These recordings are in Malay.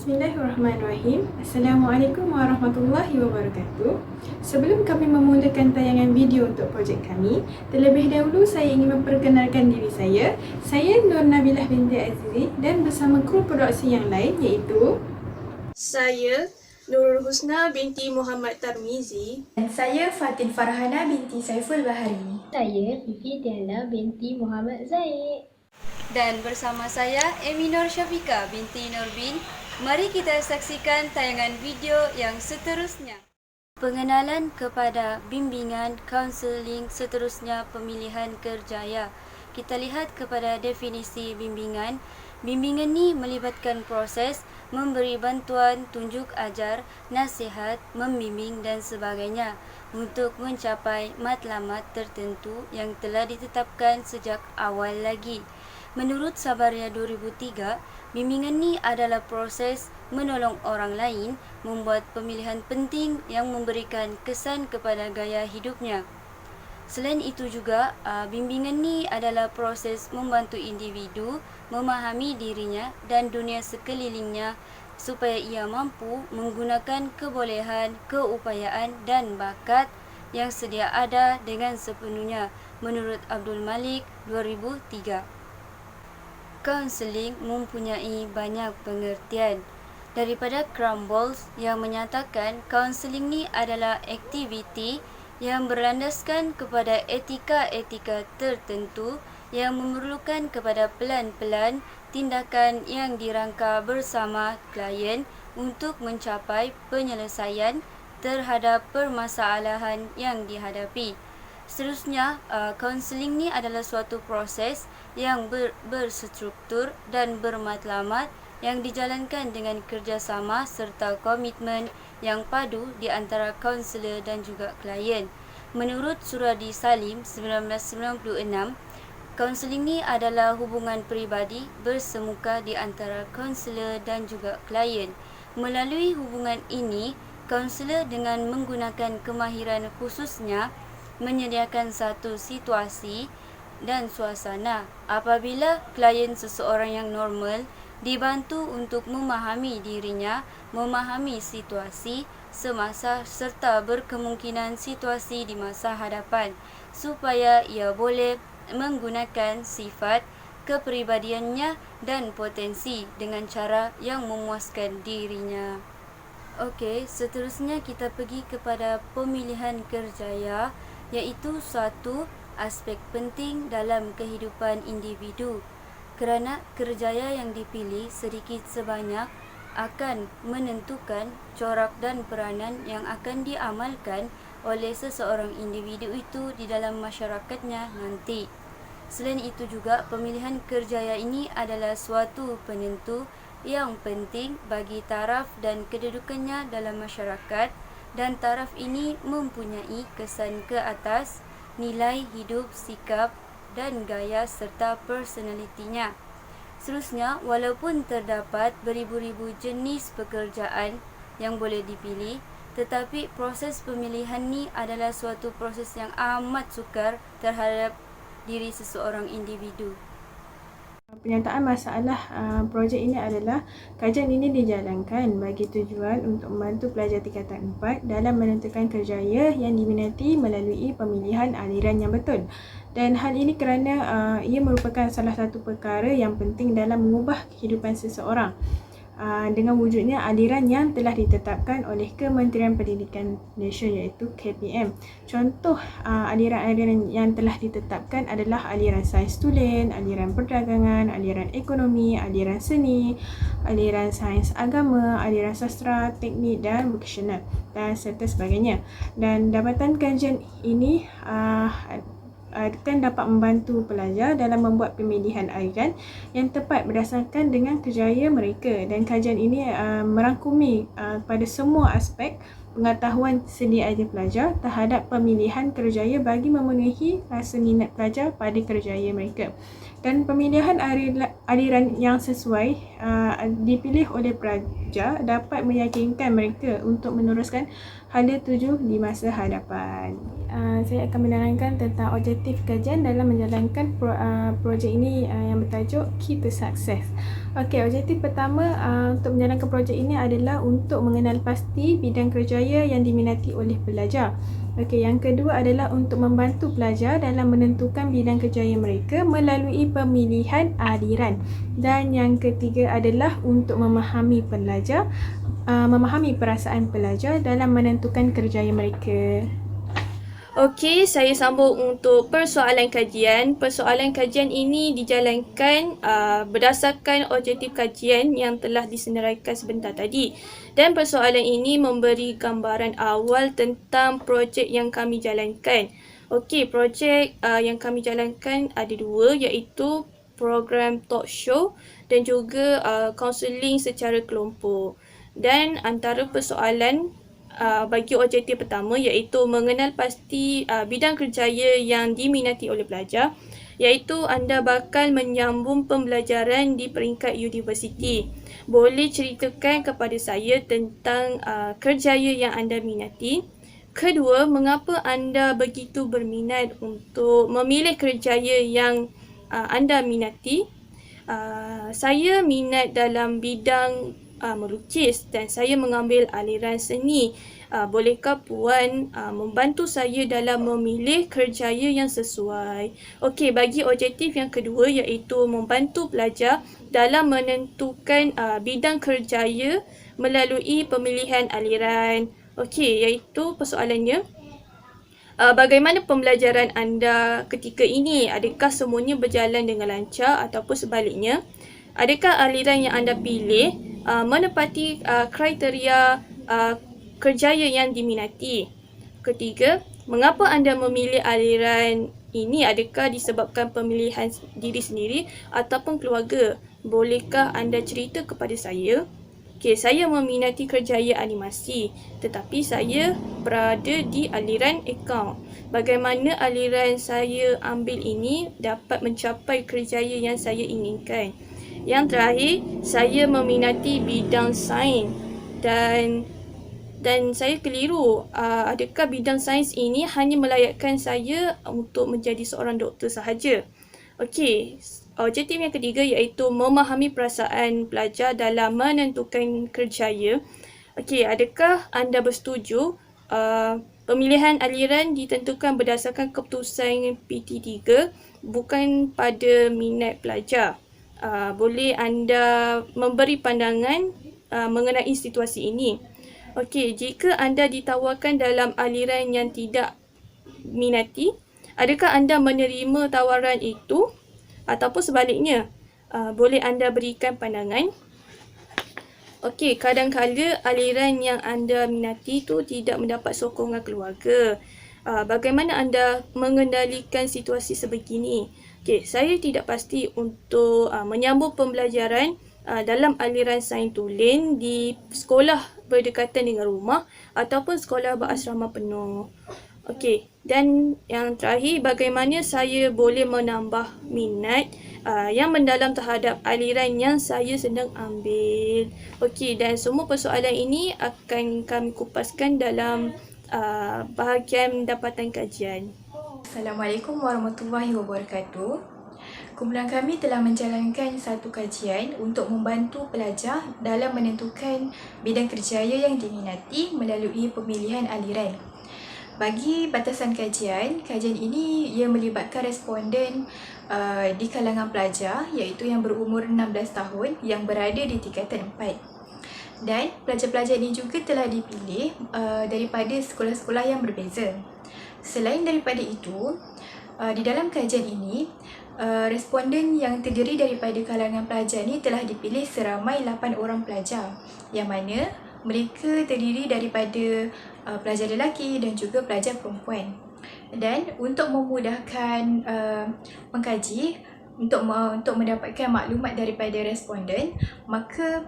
Bismillahirrahmanirrahim. Assalamualaikum warahmatullahi wabarakatuh. Sebelum kami memulakan tayangan video untuk projek kami, terlebih dahulu saya ingin memperkenalkan diri saya. Saya Nur Nabilah binti Azizi dan bersama kru produksi yang lain iaitu Saya Nurul Husna binti Muhammad Tarmizi. Dan saya Fatin Farhana binti Saiful Bahari. Saya Fifi Tiana binti Muhammad Zaid. Dan bersama saya Eminor Syafika binti Nurbin. Mari kita saksikan tayangan video yang seterusnya. Pengenalan kepada bimbingan kaunseling seterusnya pemilihan kerjaya. Kita lihat kepada definisi bimbingan. Bimbingan ni melibatkan proses memberi bantuan, tunjuk ajar, nasihat, membimbing dan sebagainya untuk mencapai matlamat tertentu yang telah ditetapkan sejak awal lagi. Menurut Sabaria 2003, bimbingan ni adalah proses menolong orang lain membuat pemilihan penting yang memberikan kesan kepada gaya hidupnya. Selain itu juga, bimbingan ni adalah proses membantu individu memahami dirinya dan dunia sekelilingnya supaya ia mampu menggunakan kebolehan, keupayaan dan bakat yang sedia ada dengan sepenuhnya menurut Abdul Malik 2003. Kaunseling mempunyai banyak pengertian. Daripada Crumbles yang menyatakan kaunseling ni adalah aktiviti yang berlandaskan kepada etika-etika tertentu yang memerlukan kepada pelan-pelan tindakan yang dirangka bersama klien untuk mencapai penyelesaian terhadap permasalahan yang dihadapi. Seterusnya, kaunseling ni adalah suatu proses yang berstruktur dan bermatlamat yang dijalankan dengan kerjasama serta komitmen yang padu di antara kaunselor dan juga klien. Menurut Suradi Salim 1996, kaunseling ni adalah hubungan peribadi bersemuka di antara kaunselor dan juga klien. Melalui hubungan ini, kaunselor dengan menggunakan kemahiran khususnya menyediakan satu situasi dan suasana apabila klien seseorang yang normal dibantu untuk memahami dirinya, memahami situasi semasa serta berkemungkinan situasi di masa hadapan supaya ia boleh menggunakan sifat kepribadiannya dan potensi dengan cara yang memuaskan dirinya. Okey, seterusnya kita pergi kepada pemilihan kerjaya, iaitu suatu aspek penting dalam kehidupan individu kerana kerjaya yang dipilih sedikit sebanyak akan menentukan corak dan peranan yang akan diamalkan oleh seseorang individu itu di dalam masyarakatnya nanti. Selain itu juga, pemilihan kerjaya ini adalah suatu penentu yang penting bagi taraf dan kedudukannya dalam masyarakat, dan taraf ini mempunyai kesan ke atas nilai hidup, sikap dan gaya serta personalitinya. Seterusnya, walaupun terdapat beribu-ribu jenis pekerjaan yang boleh dipilih, tetapi proses pemilihan ni adalah suatu proses yang amat sukar terhadap diri seseorang individu. Penyataan masalah projek ini adalah kajian ini dijalankan bagi tujuan untuk membantu pelajar tingkatan 4 dalam menentukan kerjaya yang diminati melalui pemilihan aliran yang betul. Dan hal ini kerana ia merupakan salah satu perkara yang penting dalam mengubah kehidupan seseorang dengan wujudnya aliran yang telah ditetapkan oleh Kementerian Pendidikan Malaysia iaitu KPM. Contoh aliran-aliran yang telah ditetapkan adalah aliran sains tulen, aliran perdagangan, aliran ekonomi, aliran seni, aliran sains agama, aliran sastra, teknik dan vocational dan serta sebagainya. Dan dapatan kajian ini akan dapat membantu pelajar dalam membuat pemilihan aliran yang tepat berdasarkan dengan kerjaya mereka, dan kajian ini merangkumi pada semua aspek pengetahuan sedia ada pelajar terhadap pemilihan kerjaya bagi memenuhi rasa minat pelajar pada kerjaya mereka. Dan pemilihan aliran yang sesuai dipilih oleh pelajar dapat meyakinkan mereka untuk meneruskan hala tuju di masa hadapan. Saya akan menerangkan tentang objektif kajian dalam menjalankan projek ini yang bertajuk Key to Success. Okey, objektif pertama untuk menjalankan projek ini adalah untuk mengenal pasti bidang kerjaya yang diminati oleh pelajar. Okey, yang kedua adalah untuk membantu pelajar dalam menentukan bidang kerjaya mereka melalui pemilihan aliran. Dan yang ketiga adalah untuk memahami pelajar, memahami perasaan pelajar dalam menentukan kerjaya mereka. Okey, saya sambung untuk persoalan kajian. Persoalan kajian ini dijalankan berdasarkan objektif kajian yang telah disenaraikan sebentar tadi. Dan persoalan ini memberi gambaran awal tentang projek yang kami jalankan. Okey, projek yang kami jalankan ada dua, iaitu program talk show dan juga kaunseling secara kelompok. Dan antara persoalan bagi objektif pertama iaitu mengenal pasti bidang kerjaya yang diminati oleh pelajar, iaitu anda bakal menyambung pembelajaran di peringkat universiti. Boleh ceritakan kepada saya tentang kerjaya yang anda minati. Kedua, mengapa anda begitu berminat untuk memilih kerjaya yang anda minati? Saya minat dalam bidang melukis dan saya mengambil aliran seni. Bolehkah Puan membantu saya dalam memilih kerjaya yang sesuai? Okey, bagi objektif yang kedua iaitu membantu pelajar dalam menentukan bidang kerjaya melalui pemilihan aliran. Okey, iaitu persoalannya, bagaimana pembelajaran anda ketika ini? Adakah semuanya berjalan dengan lancar ataupun sebaliknya? Adakah aliran yang anda pilih menepati kriteria kerjaya yang diminati? Ketiga, mengapa anda memilih aliran ini? Adakah disebabkan pemilihan diri sendiri ataupun keluarga? Bolehkah anda cerita kepada saya? Okey, saya meminati kerjaya animasi, tetapi saya berada di aliran akaun. Bagaimana aliran saya ambil ini dapat mencapai kerjaya yang saya inginkan? Yang terakhir, saya meminati bidang sains dan saya keliru. Adakah bidang sains ini hanya melayakkan saya untuk menjadi seorang doktor sahaja? Okey, objektif yang ketiga iaitu memahami perasaan pelajar dalam menentukan kerjaya. Okey, adakah anda bersetuju pemilihan aliran ditentukan berdasarkan keputusan PT3 bukan pada minat pelajar? Boleh anda memberi pandangan mengenai situasi ini? Okey, jika anda ditawarkan dalam aliran yang tidak minati, adakah anda menerima tawaran itu ataupun sebaliknya? Boleh anda berikan pandangan? Okey, kadang-kadang aliran yang anda minati itu tidak mendapat sokongan keluarga. Bagaimana anda mengendalikan situasi sebegini? Okey, saya tidak pasti untuk menyambung pembelajaran dalam aliran sains tulen di sekolah berdekatan dengan rumah ataupun sekolah berasrama penuh. Okey, dan yang terakhir, bagaimana saya boleh menambah minat yang mendalam terhadap aliran yang saya sedang ambil? Okey, dan semua persoalan ini akan kami kupaskan dalam bahagian dapatan kajian. Assalamualaikum warahmatullahi wabarakatuh. Kumpulan kami telah menjalankan satu kajian untuk membantu pelajar dalam menentukan bidang kerjaya yang diminati melalui pemilihan aliran. Bagi batasan kajian ini ia melibatkan responden di kalangan pelajar iaitu yang berumur 16 tahun yang berada di tingkatan 4. Dan pelajar-pelajar ini juga telah dipilih daripada sekolah-sekolah yang berbeza. Selain daripada itu, di dalam kajian ini, responden yang terdiri daripada kalangan pelajar ini telah dipilih seramai 8 orang pelajar, yang mana mereka terdiri daripada pelajar lelaki dan juga pelajar perempuan. Dan untuk memudahkan pengkaji, untuk mendapatkan maklumat daripada responden, maka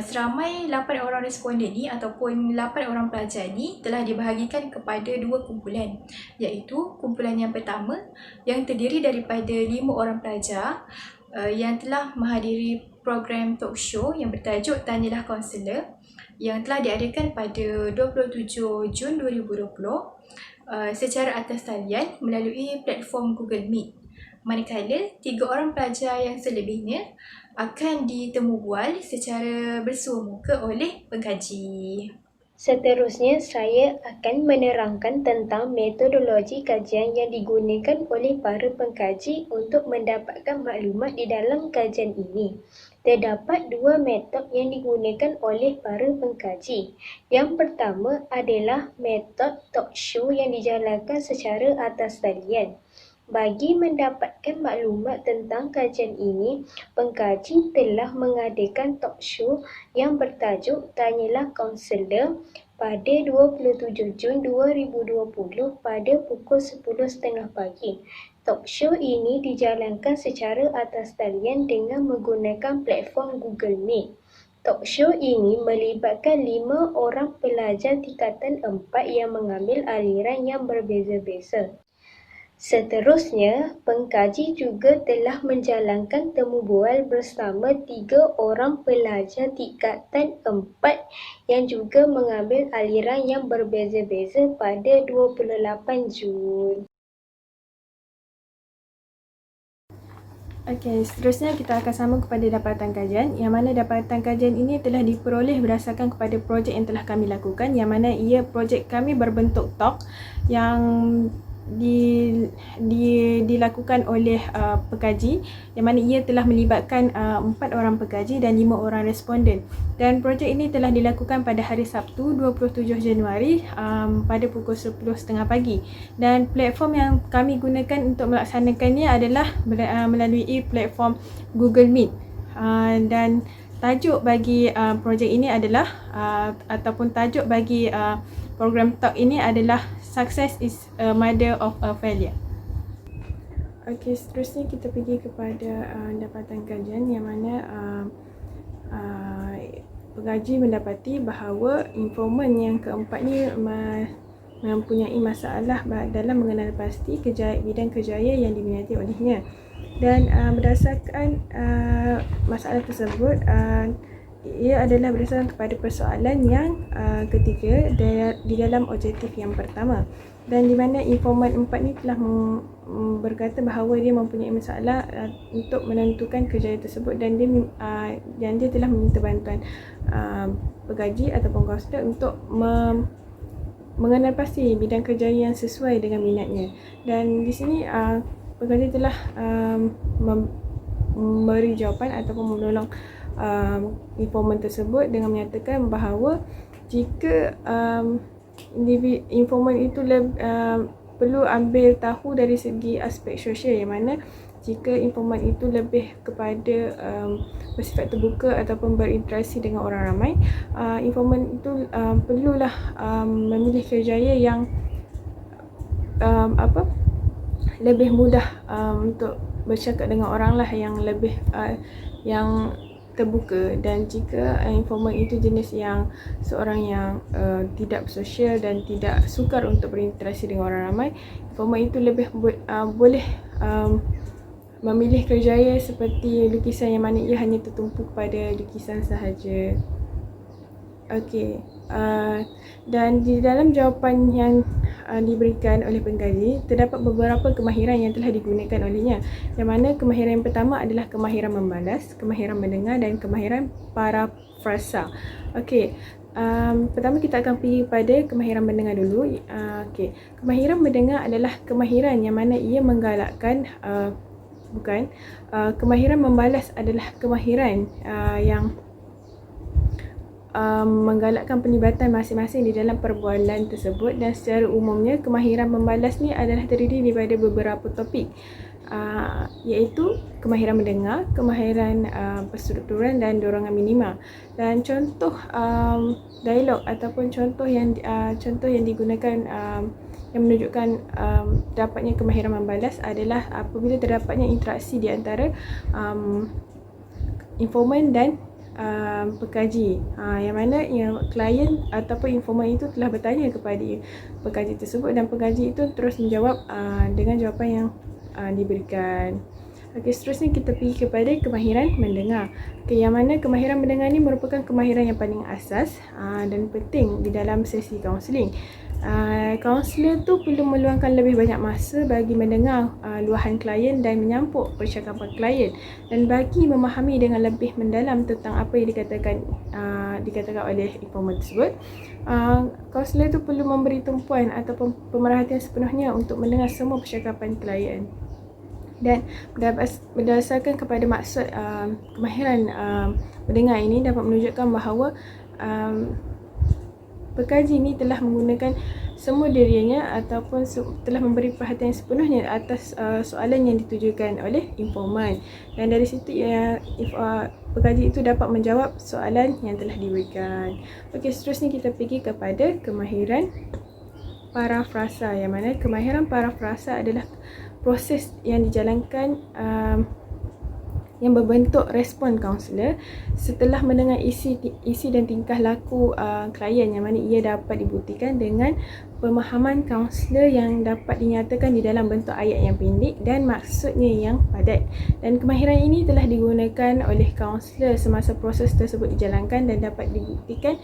seramai 8 orang responden ni ataupun 8 orang pelajar ni telah dibahagikan kepada dua kumpulan, iaitu kumpulan yang pertama yang terdiri daripada 5 orang pelajar yang telah menghadiri program talk show yang bertajuk Tanyalah Kaunselor yang telah diadakan pada 27 Jun 2020 secara atas talian melalui platform Google Meet. manakala 3 orang pelajar yang selebihnya akan ditemubual secara bersua muka oleh pengkaji. Seterusnya, saya akan menerangkan tentang metodologi kajian yang digunakan oleh para pengkaji untuk mendapatkan maklumat di dalam kajian ini. Terdapat 2 metod yang digunakan oleh para pengkaji. Yang pertama adalah metod talk show yang dijalankan secara atas talian. Bagi mendapatkan maklumat tentang kajian ini, pengkaji telah mengadakan talk show yang bertajuk Tanyalah Kaunselor pada 27 Jun 2020 pada pukul 10.30 pagi. Talk show ini dijalankan secara atas talian dengan menggunakan platform Google Meet. Talk show ini melibatkan 5 orang pelajar tingkatan 4 yang mengambil aliran yang berbeza-beza. Seterusnya, pengkaji juga telah menjalankan temu bual bersama 3 orang pelajar tingkatan 4 yang juga mengambil aliran yang berbeza-beza pada 28 Jun. Okey, seterusnya kita akan sambung kepada dapatan kajian, yang mana dapatan kajian ini telah diperoleh berdasarkan kepada projek yang telah kami lakukan, yang mana ia projek kami berbentuk talk yang dilakukan oleh pengkaji, yang mana ia telah melibatkan 4 orang pengkaji dan 5 orang responden. Dan projek ini telah dilakukan pada hari Sabtu 27 Januari pada pukul 10.30 pagi. Dan platform yang kami gunakan untuk melaksanakannya adalah melalui platform Google Meet. Dan tajuk bagi projek ini adalah ataupun tajuk bagi program talk ini adalah Success is a Mother of a Failure. Okey, seterusnya kita pergi kepada dapatan kajian, yang mana pengkaji mendapati bahawa informan yang keempat ni mempunyai masalah dalam mengenal pasti bidang kerjaya yang diminati olehnya. Dan berdasarkan masalah tersebut, ia adalah berdasarkan kepada persoalan yang ketiga di dalam objektif yang pertama, dan di mana informan 4 ni telah berkata bahawa dia mempunyai masalah untuk menentukan kerjaya tersebut, dan dia telah meminta bantuan pengkaji ataupun kaunselor untuk mengenal pasti bidang kerjaya yang sesuai dengan minatnya. Dan di sini pengkaji telah memberi jawapan ataupun menolong informan tersebut dengan menyatakan bahawa jika informan itu perlu ambil tahu dari segi aspek sosial, yang mana jika informan itu lebih kepada bersifat terbuka ataupun berinteraksi dengan orang ramai, informan itu perlulah memilih kerjaya yang lebih mudah untuk bercakap dengan orang lah, yang lebih yang terbuka. Dan jika informan itu jenis yang seorang yang tidak sosial dan tidak sukar untuk berinteraksi dengan orang ramai, informan itu lebih boleh memilih kerjaya seperti lukisan, yang mana ia hanya tertumpu pada lukisan sahaja. Okey, dan di dalam jawapan yang diberikan oleh pengkaji, terdapat beberapa kemahiran yang telah digunakan olehnya, yang mana kemahiran yang pertama adalah kemahiran membalas, kemahiran mendengar dan kemahiran parafrasa. Okey, pertama kita akan pergi pada kemahiran mendengar dulu. Okey, kemahiran mendengar adalah kemahiran yang mana ia menggalakkan kemahiran membalas adalah kemahiran yang menggalakkan pelibatan masing-masing di dalam perbualan tersebut. Dan secara umumnya kemahiran membalas ni adalah terdiri daripada beberapa topik, iaitu kemahiran mendengar, kemahiran perstrukturan dan dorongan minima. Dan contoh dialog ataupun contoh yang digunakan yang menunjukkan dapatnya kemahiran membalas adalah apabila terdapatnya interaksi di antara informan dan pengkaji, yang mana klien ataupun informan itu telah bertanya kepada pengkaji tersebut, dan pengkaji itu terus menjawab dengan jawapan yang diberikan. Okey, seterusnya kita pergi kepada kemahiran mendengar. Okey, yang mana kemahiran mendengar ni merupakan kemahiran yang paling asas dan penting di dalam sesi kaunseling. Kaunselor tu perlu meluangkan lebih banyak masa bagi mendengar luahan klien dan menyampuk percakapan klien dan bagi memahami dengan lebih mendalam tentang apa yang dikatakan oleh informan tersebut. Kaunselor tu perlu memberi tumpuan ataupun pemerhatian sepenuhnya untuk mendengar semua percakapan klien. Dan berdasarkan kepada maksud kemahiran mendengar ini dapat menunjukkan bahawa pekaji ini telah menggunakan semua dirinya ataupun telah memberi perhatian sepenuhnya atas soalan yang ditujukan oleh informan, dan dari situ pekaji itu dapat menjawab soalan yang telah diberikan. Okey, seterusnya kita pergi kepada kemahiran parafrasa, yang mana kemahiran parafrasa adalah proses yang dijalankan yang berbentuk respon kaunselor setelah mendengar isi dan tingkah laku klien, yang mana ia dapat dibuktikan dengan pemahaman kaunselor yang dapat dinyatakan di dalam bentuk ayat yang pendek dan maksudnya yang padat. Dan kemahiran ini telah digunakan oleh kaunselor semasa proses tersebut dijalankan dan dapat dibuktikan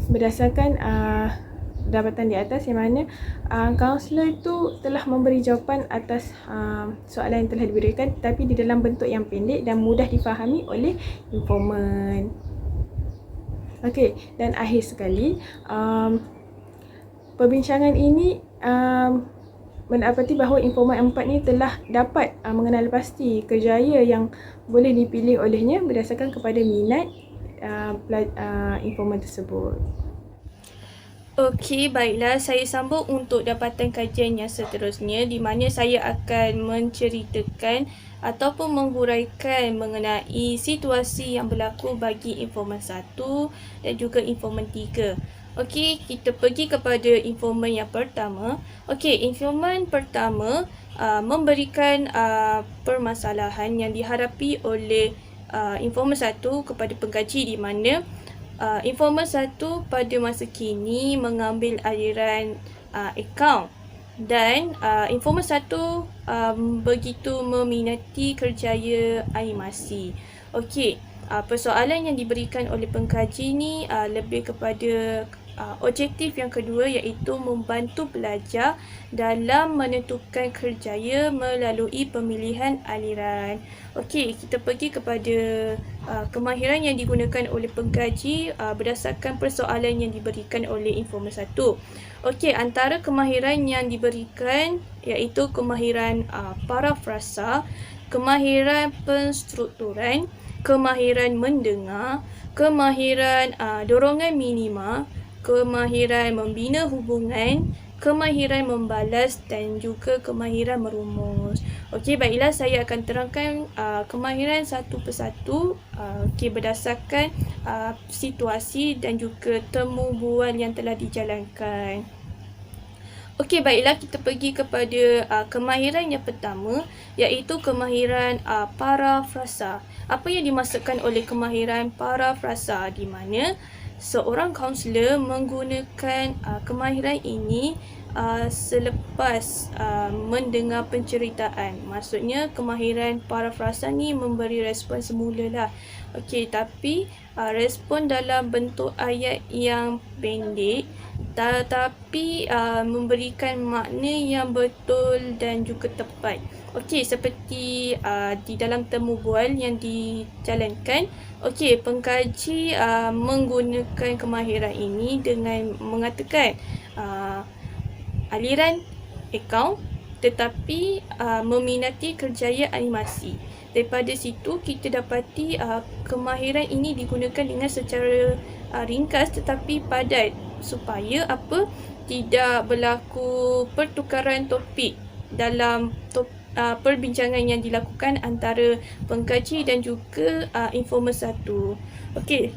berdasarkan dapatan di atas, yang mana kaunselor itu telah memberi jawapan atas soalan yang telah diberikan tetapi di dalam bentuk yang pendek dan mudah difahami oleh informan. Okey, dan akhir sekali perbincangan ini mendapati bahawa informan 4 ni telah dapat mengenal pasti kerjaya yang boleh dipilih olehnya berdasarkan kepada minat informan tersebut. Okey, baiklah, saya sambung untuk dapatan kajian yang seterusnya, di mana saya akan menceritakan ataupun menghuraikan mengenai situasi yang berlaku bagi informan 1 dan juga informan 3. Okey, kita pergi kepada informan yang pertama. Okey, informan pertama memberikan permasalahan yang dihadapi oleh informan 1 kepada pengkaji, di mana informan 1 pada masa kini mengambil aliran akaun dan informan 1 begitu meminati kerjaya animasi. Okey, persoalan yang diberikan oleh pengkaji ni lebih kepada objektif yang kedua, iaitu membantu pelajar dalam menentukan kerjaya melalui pemilihan aliran. Okey, kita pergi kepada kemahiran yang digunakan oleh pengkaji berdasarkan persoalan yang diberikan oleh informan 1. Okey, antara kemahiran yang diberikan iaitu kemahiran parafrasa, kemahiran penstrukturan, kemahiran mendengar, kemahiran dorongan minima, kemahiran membina hubungan, kemahiran membalas dan juga kemahiran merumus. Okey, baiklah, saya akan terangkan kemahiran satu persatu berdasarkan situasi dan juga temu bual yang telah dijalankan. Okey, baiklah, kita pergi kepada kemahiran yang pertama, iaitu kemahiran parafrasa. Apa yang dimaksudkan oleh kemahiran parafrasa, di mana seorang kaunselor menggunakan kemahiran ini selepas mendengar penceritaan. Maksudnya kemahiran parafrasa ni memberi respon semula lah. Okey, tapi respon dalam bentuk ayat yang pendek tetapi memberikan makna yang betul dan juga tepat. Okey, seperti di dalam temu bual yang dijalankan. Okey, pengkaji menggunakan kemahiran ini dengan mengatakan aliran akaun tetapi meminati kerjaya animasi. Daripada situ kita dapati kemahiran ini digunakan dengan secara ringkas tetapi padat supaya tidak berlaku pertukaran topik dalam perbincangan yang dilakukan antara pengkaji dan juga informan 1. Okey.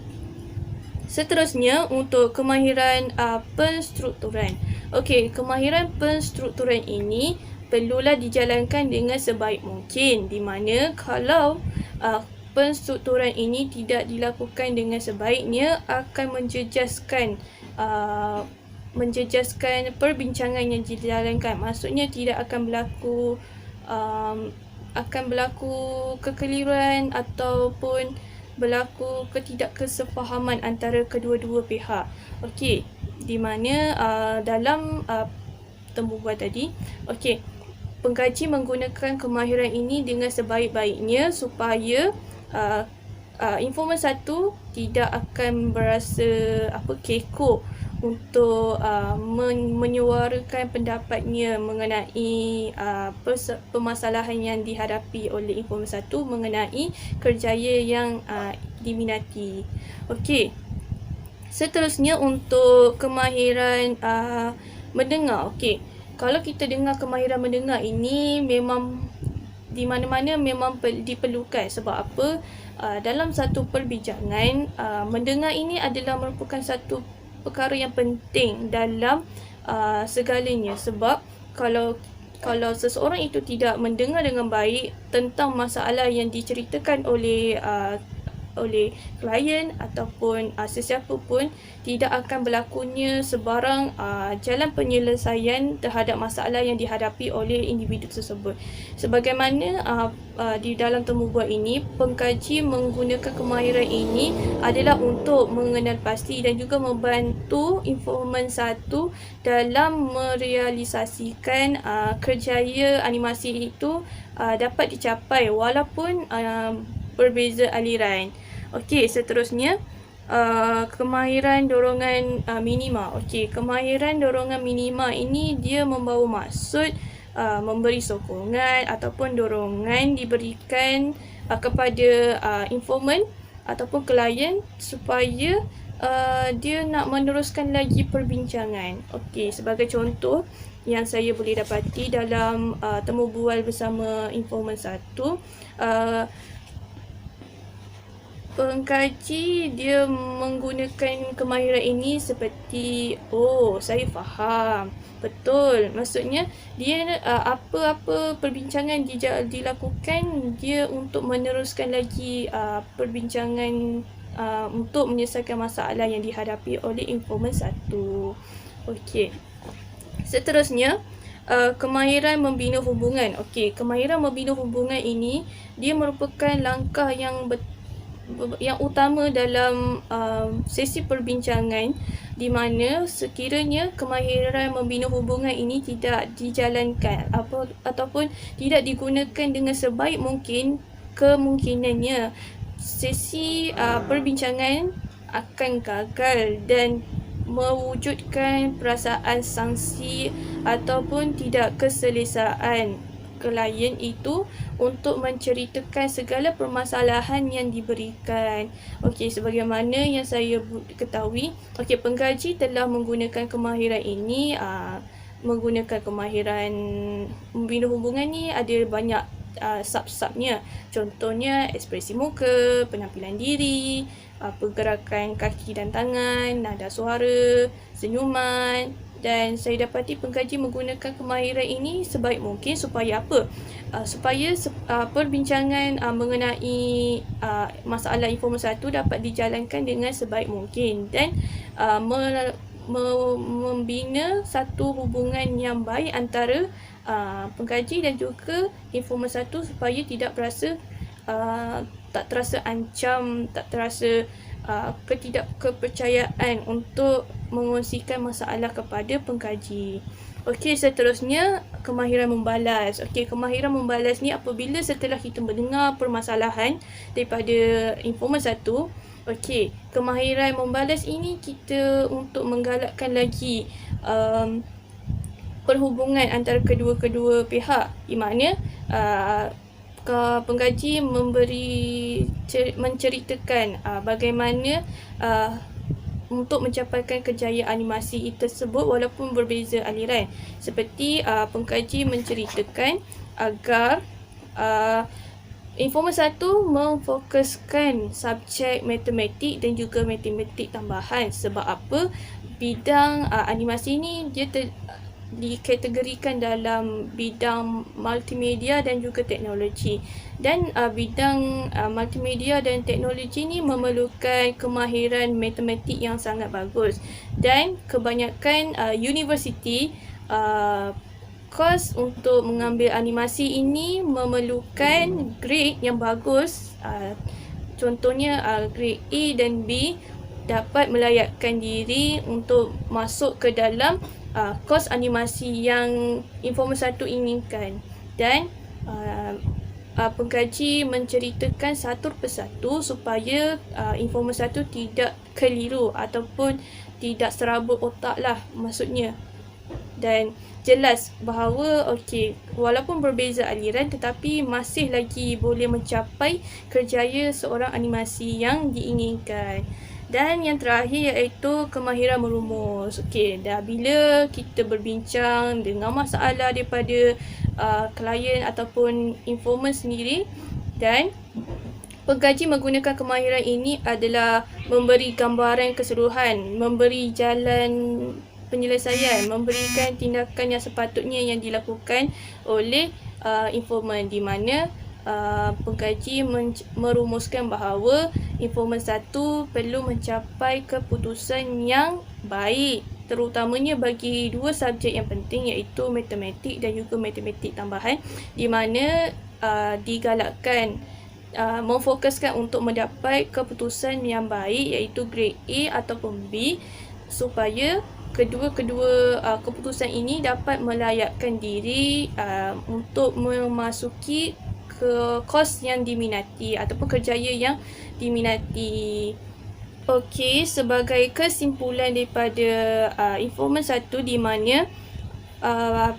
Seterusnya untuk kemahiran penstrukturan. Okey, kemahiran penstrukturan ini perlulah dijalankan dengan sebaik mungkin, di mana kalau penstrukturan ini tidak dilakukan dengan sebaiknya akan menjejaskan perbincangan yang dijalankan. Maksudnya tidak akan berlaku akan berlaku kekeliruan ataupun berlaku ketidakkesefahaman antara kedua-dua pihak. Okey, di mana dalam tembubuan tadi, okey, pengkaji menggunakan kemahiran ini dengan sebaik-baiknya supaya informan satu tidak akan berasa kekok untuk menyuarakan pendapatnya mengenai permasalahan yang dihadapi oleh informan satu mengenai kerjaya yang diminati. Okey. Seterusnya untuk kemahiran mendengar. Okey. Kalau kita dengar kemahiran mendengar ini memang di mana-mana memang diperlukan. Sebab apa? Dalam satu perbincangan, mendengar ini adalah merupakan satu perkara yang penting dalam segalanya. Sebab kalau seseorang itu tidak mendengar dengan baik tentang masalah yang diceritakan oleh klien ataupun sesiapa pun, tidak akan berlakunya sebarang jalan penyelesaian terhadap masalah yang dihadapi oleh individu tersebut. Sebagaimana di dalam tembubuan ini, pengkaji menggunakan kemahiran ini adalah untuk mengenal pasti dan juga membantu informan satu dalam merealisasikan kerjaya animasi itu dapat dicapai walaupun berbeza aliran. Okey, seterusnya kemahiran dorongan minima. Okey, kemahiran dorongan minima ini dia membawa maksud memberi sokongan ataupun dorongan diberikan kepada informan ataupun klien supaya dia nak meneruskan lagi perbincangan. Okey, sebagai contoh yang saya boleh dapati dalam temu bual bersama informan satu, pengkaji dia menggunakan kemahiran ini seperti, saya faham, betul, maksudnya dia apa-apa perbincangan dilakukan dia untuk meneruskan lagi perbincangan untuk menyelesaikan masalah yang dihadapi oleh informan satu. Okey, seterusnya kemahiran membina hubungan. Okey, kemahiran membina hubungan ini dia merupakan langkah yang utama dalam sesi perbincangan, di mana sekiranya kemahiran membina hubungan ini tidak dijalankan ataupun tidak digunakan dengan sebaik mungkin, kemungkinannya sesi perbincangan akan gagal dan mewujudkan perasaan sangsi ataupun tidak keselesaan klien itu untuk menceritakan segala permasalahan yang diberikan. Okey, sebagaimana yang saya ketahui, okey, pengkaji telah menggunakan kemahiran ini, menggunakan kemahiran membina hubungan ni ada banyak sub-subnya. Contohnya ekspresi muka, penampilan diri, pergerakan kaki dan tangan, nada suara, senyuman. Dan saya dapati pengkaji menggunakan kemahiran ini sebaik mungkin supaya apa? Supaya perbincangan mengenai masalah informasi satu dapat dijalankan dengan sebaik mungkin dan membina satu hubungan yang baik antara pengkaji dan juga informasi satu supaya tidak berasa tak terasa ancam, tak terasa ketidakkepercayaan untuk mengongsikan masalah kepada pengkaji. Okey, seterusnya kemahiran membalas. Okey, kemahiran membalas ni apabila setelah kita mendengar permasalahan daripada informan satu, okey, kemahiran membalas ini kita untuk menggalakkan lagi perhubungan antara kedua-kedua pihak, di mana pengkaji menceritakan bagaimana untuk mencapaikan kejayaan animasi tersebut walaupun berbeza aliran. Seperti pengkaji menceritakan agar informan satu memfokuskan subjek matematik dan juga matematik tambahan. Sebab apa? Bidang animasi ni dia dikategorikan dalam bidang multimedia dan juga teknologi, dan bidang multimedia dan teknologi ni memerlukan kemahiran matematik yang sangat bagus, dan kebanyakan universiti kos untuk mengambil animasi ini memerlukan grade yang bagus. Contohnya grade A dan B dapat melayakkan diri untuk masuk ke dalam kos animasi yang Informa 1 inginkan. Dan pengkaji menceritakan satu persatu supaya Informa 1 tidak keliru ataupun tidak serabut otak lah maksudnya. Dan jelas bahawa walaupun berbeza aliran tetapi masih lagi boleh mencapai kerjaya seorang animasi yang diinginkan. Dan yang terakhir iaitu kemahiran merumus. Dah bila kita berbincang dengan masalah daripada klien ataupun informan sendiri, dan pengkaji menggunakan kemahiran ini adalah memberi gambaran keseluruhan, memberi jalan penyelesaian, memberikan tindakan yang sepatutnya yang dilakukan oleh informan, di mana pengkaji merumuskan bahawa Informan 1 perlu mencapai keputusan yang baik, terutamanya bagi dua subjek yang penting iaitu matematik dan juga matematik tambahan, di mana digalakkan memfokuskan untuk mendapat keputusan yang baik iaitu grade A ataupun B, supaya kedua-kedua keputusan ini dapat melayakkan diri untuk memasuki ke kos yang diminati ataupun kerjaya yang diminati. Sebagai kesimpulan daripada Informan 1, di mana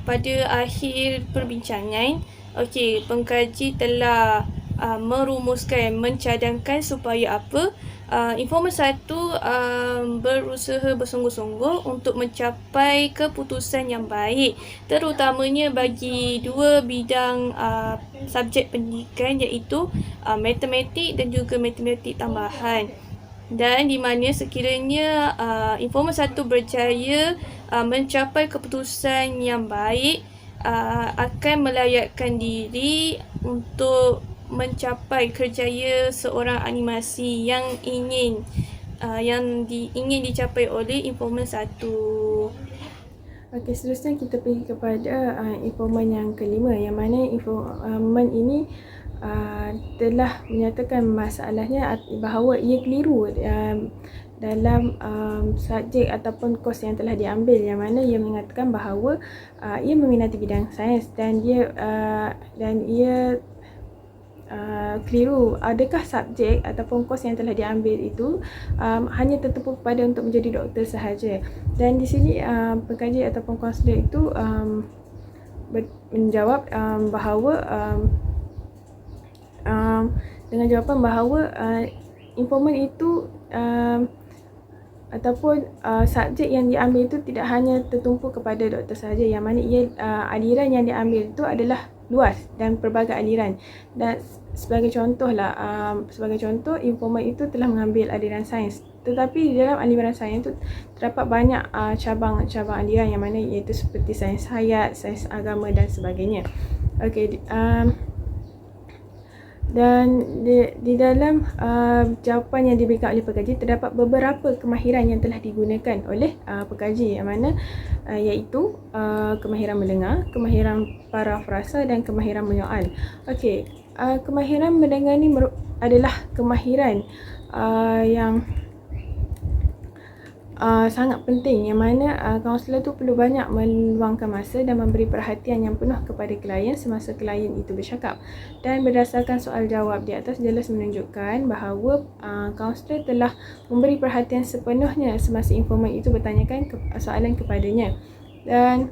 pada akhir perbincangan, pengkaji telah merumuskan, mencadangkan supaya Informan 1 berusaha bersungguh-sungguh untuk mencapai keputusan yang baik, terutamanya bagi dua bidang subjek pendidikan iaitu matematik dan juga matematik tambahan. Dan di mana sekiranya Informan 1 berjaya mencapai keputusan yang baik, akan melayakkan diri untuk mencapai kerjaya seorang animasi yang ingin dicapai oleh Informan 1. Seterusnya kita pergi kepada informan yang kelima, yang mana informan ini telah menyatakan masalahnya bahawa ia keliru dalam subjek ataupun kos yang telah diambil, yang mana ia mengatakan bahawa ia meminati bidang sains dan ia keliru. Adakah subjek ataupun kos yang telah diambil itu hanya tertumpu pada untuk menjadi doktor sahaja? Dan di sini pengkaji ataupun kaunselor itu menjawab bahawa dengan jawapan bahawa informan itu ataupun subjek yang diambil itu tidak hanya tertumpu kepada doktor sahaja, yang mana aliran yang diambil itu adalah luas dan pelbagai aliran. Dan sebagai contoh, informan itu telah mengambil aliran sains, tetapi di dalam aliran sains itu terdapat banyak cabang-cabang aliran, yang mana iaitu seperti sains hayat, sains agama dan sebagainya. Dan di dalam jawapan yang diberikan oleh pengkaji terdapat beberapa kemahiran yang telah digunakan oleh pengkaji, yang mana iaitu kemahiran mendengar, kemahiran parafrasa dan kemahiran menyoal. Kemahiran mendengar ni adalah kemahiran yang sangat penting, yang mana kaunselor tu perlu banyak meluangkan masa dan memberi perhatian yang penuh kepada klien semasa klien itu bercakap. Dan berdasarkan soal jawab di atas jelas menunjukkan bahawa kaunselor telah memberi perhatian sepenuhnya semasa informan itu bertanyakan soalan kepadanya. Dan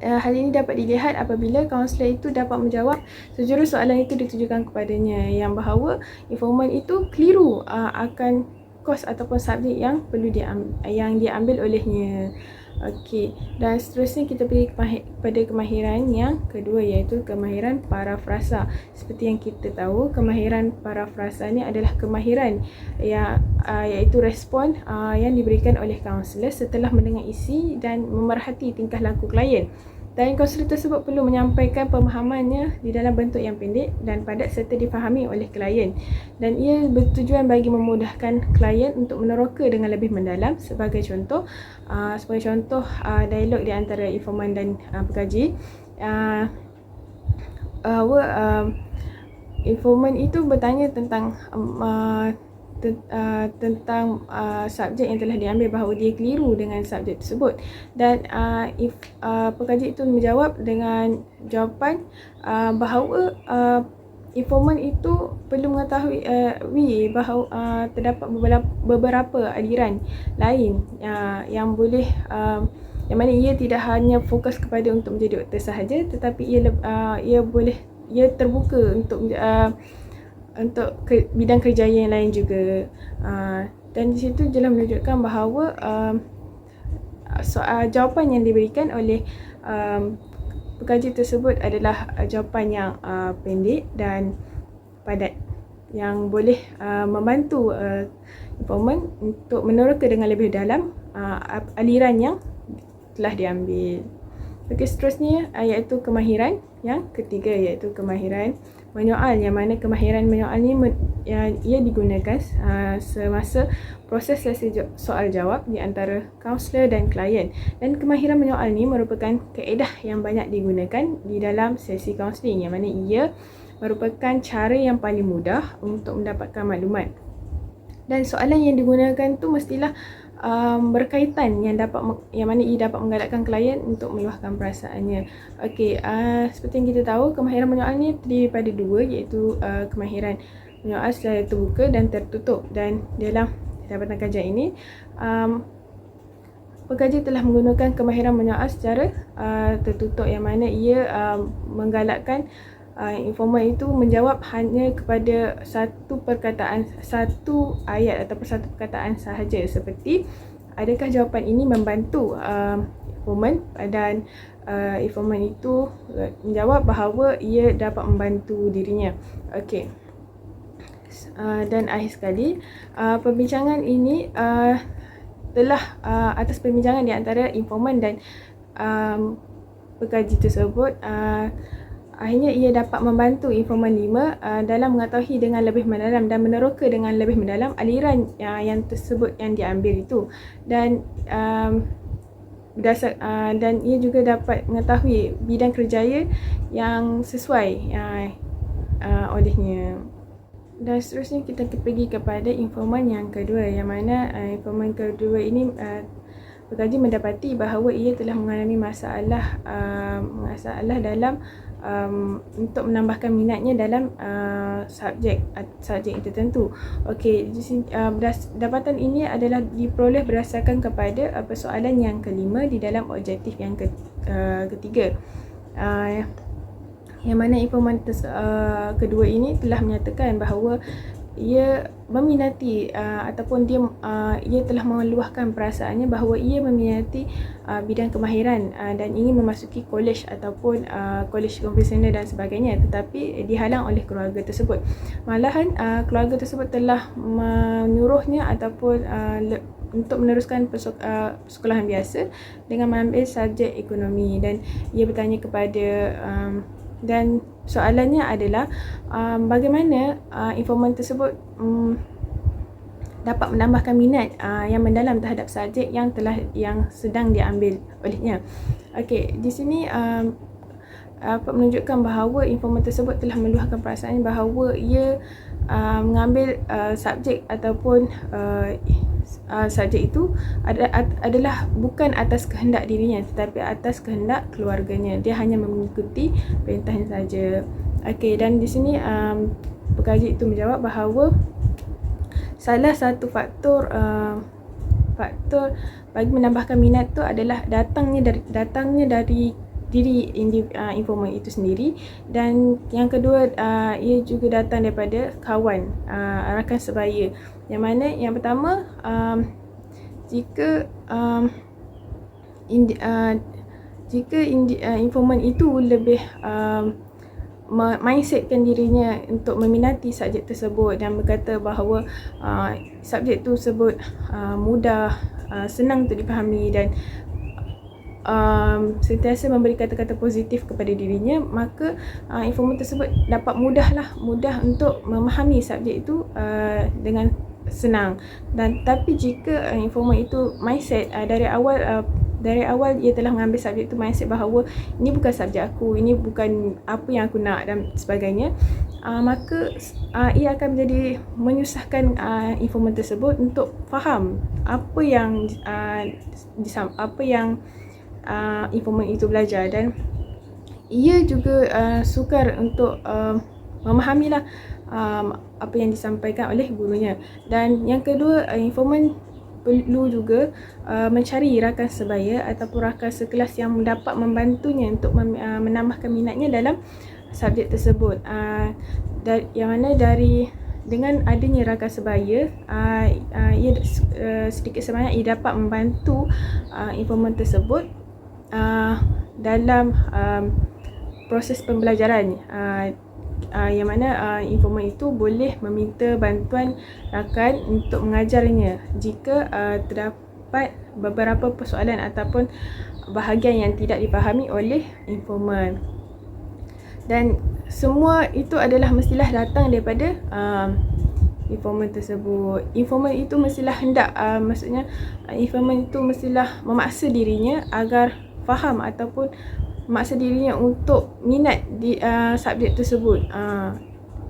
hal ini dapat dilihat apabila kaunselor itu dapat menjawab sejurus soalan itu ditujukan kepadanya, yang bahawa informan itu keliru akan kos ataupun subjek yang perlu diambil olehnya. Dan seterusnya kita pergi kepada kemahiran yang kedua, iaitu kemahiran parafrasa. Seperti yang kita tahu, kemahiran parafrasa ni adalah kemahiran iaitu respon yang diberikan oleh kaunselor setelah mendengar isi dan memerhati tingkah laku klien. Dan kaunselor tersebut perlu menyampaikan pemahamannya di dalam bentuk yang pendek dan padat serta difahami oleh klien. Dan ia bertujuan bagi memudahkan klien untuk meneroka dengan lebih mendalam. Sebagai contoh dialog di antara informan dan pekaji. Informan itu bertanya tentang subjek yang telah diambil, bahawa dia keliru dengan subjek tersebut, dan pekaji itu menjawab dengan jawapan bahawa informan itu perlu mengetahui bahawa terdapat beberapa aliran lain yang boleh yang mana ia tidak hanya fokus kepada untuk menjadi doktor sahaja, tetapi ia terbuka untuk bidang kerjaya yang lain juga. Dan di situ jelas menunjukkan bahawa soal jawapan yang diberikan oleh pekaji tersebut adalah jawapan yang pendek dan padat, yang boleh membantu informan untuk meneroka dengan lebih dalam aliran yang telah diambil. Okey, seterusnya iaitu kemahiran yang ketiga, iaitu kemahiran menyoal, yang mana kemahiran menyoal ni ia digunakan semasa proses sesi soal jawab di antara kaunselor dan klien. Dan kemahiran menyoal ni merupakan kaedah yang banyak digunakan di dalam sesi kaunseling, yang mana ia merupakan cara yang paling mudah untuk mendapatkan maklumat. Dan soalan yang digunakan tu mestilah berkaitan yang mana ia dapat menggalakkan klien untuk meluahkan perasaannya. Okey, seperti yang kita tahu, kemahiran menyoal ni terdiri pada dua, iaitu kemahiran menyoal secara terbuka dan tertutup. Dan dalam dapatan kajian ini, pekaji telah menggunakan kemahiran menyoal secara tertutup, yang mana ia menggalakkan informan itu menjawab hanya kepada satu perkataan, satu ayat ataupun satu perkataan sahaja, seperti adakah jawapan ini membantu informan, dan informan itu menjawab bahawa ia dapat membantu dirinya. Okey. Dan akhir sekali, perbincangan ini telah atas perbincangan di antara informan dan pekaji tersebut, akhirnya ia dapat membantu informan 5 dalam mengetahui dengan lebih mendalam dan meneroka dengan lebih mendalam aliran yang tersebut yang diambil itu. Dan dan ia juga dapat mengetahui bidang kerjaya yang sesuai olehnya. Dan seterusnya kita pergi kepada informan yang kedua, yang mana informan kedua ini pekaji mendapati bahawa ia telah mengalami masalah dalam untuk menambahkan minatnya dalam subjek tertentu. Okey, dapatan ini adalah diperoleh berdasarkan kepada persoalan yang kelima di dalam objektif yang ketiga, yang mana informan kedua ini telah menyatakan bahawa ia meminati ataupun ia telah meluahkan perasaannya bahawa ia meminati bidang kemahiran dan ingin memasuki kolej ataupun kolej konvensional dan sebagainya, tetapi dihalang oleh keluarga tersebut. Malahan keluarga tersebut telah menyuruhnya ataupun untuk meneruskan persekolahan biasa dengan mengambil subjek ekonomi. Dan ia bertanya kepada dan soalannya adalah bagaimana informan tersebut dapat menambahkan minat yang mendalam terhadap subjek yang sedang diambil olehnya. Okey, di sini menunjukkan bahawa informan tersebut telah meluahkan perasaan bahawa ia mengambil subjek ataupun subjek itu adalah bukan atas kehendak dirinya, tetapi atas kehendak keluarganya. Dia hanya mengikuti perintahnya saja. Okey, dan di sini pekaji itu menjawab bahawa salah satu faktor bagi menambahkan minat tu adalah datangnya dari diri informan itu sendiri, dan yang kedua ia juga datang daripada kawan, rakan sebaya. Yang mana yang pertama, jika informan itu lebih mindsetkan dirinya untuk meminati subjek tersebut dan berkata bahawa subjek tersebut mudah, senang untuk dipahami, dan sentiasa memberi kata-kata positif kepada dirinya, maka informan tersebut dapat mudah untuk memahami subjek itu dengan senang. Dan tapi jika informan itu mindset dari awal ia telah mengambil subjek itu mindset bahawa ini bukan subjek aku, ini bukan apa yang aku nak dan sebagainya, maka ia akan menjadi menyusahkan informan tersebut untuk faham apa yang informan itu belajar, dan ia juga sukar untuk memahamilah apa yang disampaikan oleh gurunya. Dan yang kedua, informan perlu juga mencari rakan sebaya ataupun rakan sekelas yang dapat membantunya untuk menambahkan minatnya dalam subjek tersebut. Yang mana dengan adanya rakan sebaya, ia sedikit sebanyak ia dapat membantu informan tersebut dalam proses pembelajaran, yang mana informan itu boleh meminta bantuan rakan untuk mengajarnya jika terdapat beberapa persoalan ataupun bahagian yang tidak dipahami oleh informan. Dan semua itu adalah mestilah datang daripada informan tersebut. Informan itu mestilah hendak, maksudnya informan itu mestilah memaksa dirinya agar faham ataupun memaksa dirinya untuk minat di subjek tersebut,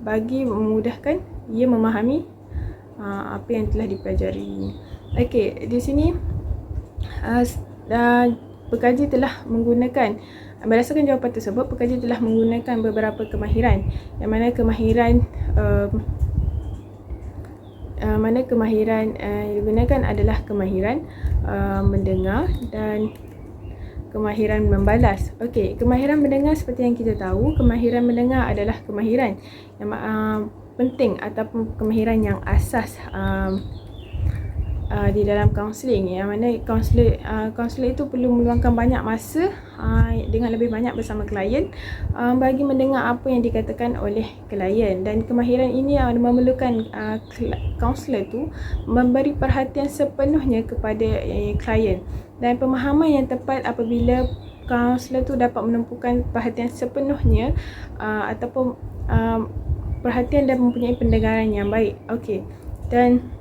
bagi memudahkan ia memahami apa yang telah dipelajari. Okey, di sini pekaji telah menggunakan, berdasarkan jawapan tersebut, pekaji telah menggunakan beberapa kemahiran, yang mana kemahiran yang digunakan adalah kemahiran mendengar dan kemahiran membalas. Okey, kemahiran mendengar seperti yang kita tahu, kemahiran mendengar adalah kemahiran yang penting ataupun kemahiran yang asas di dalam kaunseling, yang mana kaunselor itu perlu meluangkan banyak masa dengan lebih banyak bersama klien bagi mendengar apa yang dikatakan oleh klien. Dan kemahiran ini memerlukan kaunselor itu memberi perhatian sepenuhnya kepada klien, dan pemahaman yang tepat apabila kaunselor itu dapat menumpukan perhatian sepenuhnya ataupun perhatian dan mempunyai pendengaran yang baik. Okey, dan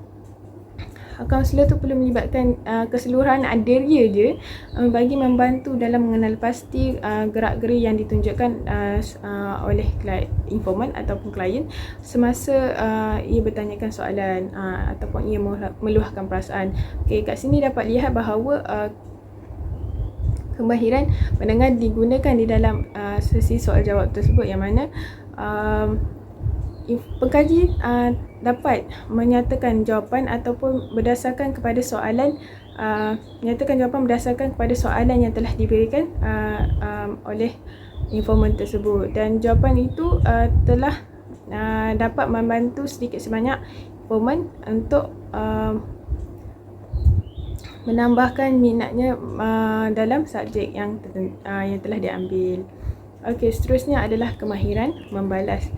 kaunselor tu perlu melibatkan keseluruhan deria dia bagi membantu dalam mengenal pasti gerak-geri yang ditunjukkan oleh informan ataupun klien semasa ia bertanyakan soalan ataupun ia meluahkan perasaan. Okey, kat sini dapat lihat bahawa kemahiran mendengar digunakan di dalam sesi soal jawab tersebut, yang mana pengkaji dapat menyatakan jawapan ataupun berdasarkan kepada soalan, menyatakan jawapan berdasarkan kepada soalan yang telah diberikan oleh informan tersebut, dan jawapan itu telah dapat membantu sedikit sebanyak informan untuk menambahkan minatnya dalam subjek yang telah diambil. Okey, seterusnya adalah kemahiran membalas.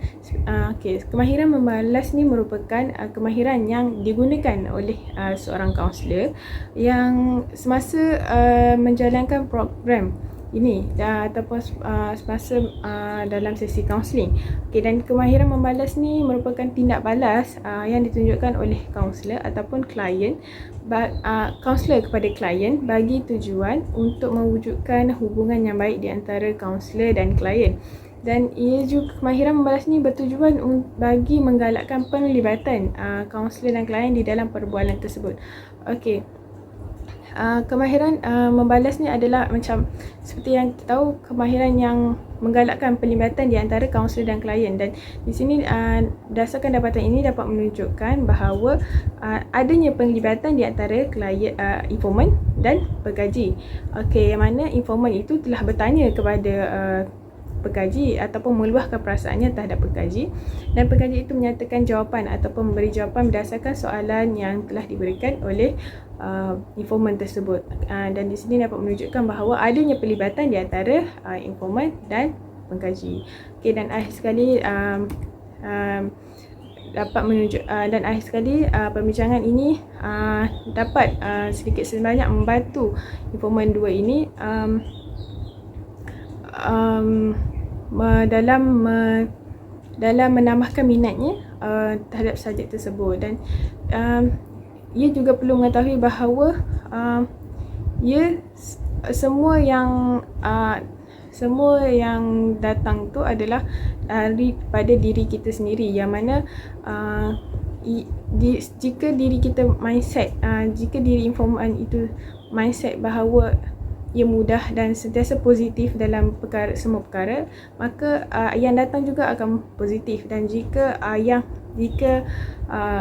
Okey, kemahiran membalas ni merupakan kemahiran yang digunakan oleh seorang kaunselor yang semasa menjalankan program ini ataupun semasa dalam sesi kaunseling. Okey, dan kemahiran membalas ni merupakan tindak balas yang ditunjukkan oleh kaunselor ataupun klien, kaunselor kepada klien bagi tujuan untuk mewujudkan hubungan yang baik di antara kaunselor dan klien. Dan ia juga, kemahiran membalas ni bertujuan bagi menggalakkan penglibatan kaunselor dan klien di dalam perbualan tersebut. Okey, kemahiran membalas ni adalah macam seperti yang kita tahu, kemahiran yang menggalakkan pelibatan di antara kaunselor dan klien. Dan di sini berdasarkan dapatan ini dapat menunjukkan bahawa adanya penglibatan di antara klien, informan dan pengkaji. Okey, yang mana informan itu telah bertanya kepada pengkaji ataupun meluahkan perasaannya terhadap pengkaji, dan pengkaji itu menyatakan jawapan ataupun memberi jawapan berdasarkan soalan yang telah diberikan oleh informan tersebut. Dan di sini dapat menunjukkan bahawa adanya pelibatan di antara informan dan pengkaji. Okey, dan akhir sekali dapat menunjuk dan akhir sekali perbincangan ini dapat sedikit sebanyak membantu informan 2 ini dalam menambahkan minatnya terhadap subjek tersebut. Dan ia juga perlu mengetahui bahawa semua yang datang tu adalah daripada diri kita sendiri, yang mana jika diri kita mindset, jika diri informan itu mindset bahawa ia mudah dan sentiasa positif dalam semua perkara, maka yang datang juga akan positif. Dan jika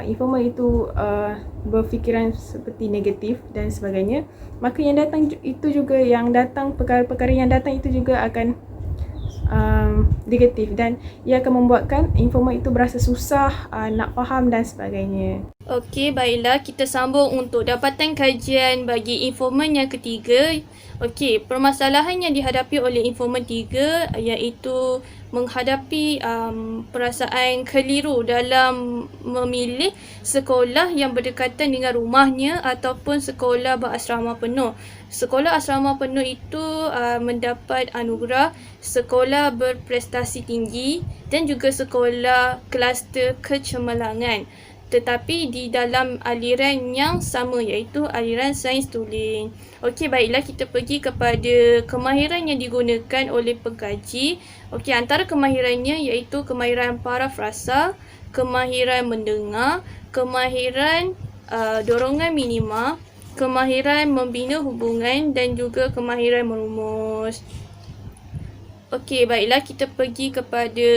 informan itu berfikiran seperti negatif dan sebagainya, maka perkara-perkara yang datang itu juga akan negatif, dan ia akan membuatkan informan itu berasa susah nak faham dan sebagainya. Okey, baiklah, kita sambung untuk dapatan kajian bagi informan yang ketiga. Okey, permasalahan yang dihadapi oleh informan 3 iaitu menghadapi perasaan keliru dalam memilih sekolah yang berdekatan dengan rumahnya ataupun sekolah berasrama penuh. Sekolah asrama penuh itu mendapat anugerah sekolah berprestasi tinggi dan juga sekolah kluster kecemerlangan, tetapi di dalam aliran yang sama, iaitu aliran sains tulen. Okey, baiklah, kita pergi kepada kemahiran yang digunakan oleh pengkaji. Okey, antara kemahirannya iaitu kemahiran parafrasa, kemahiran mendengar, kemahiran dorongan minima, kemahiran membina hubungan dan juga kemahiran merumus. Okey, baiklah, kita pergi kepada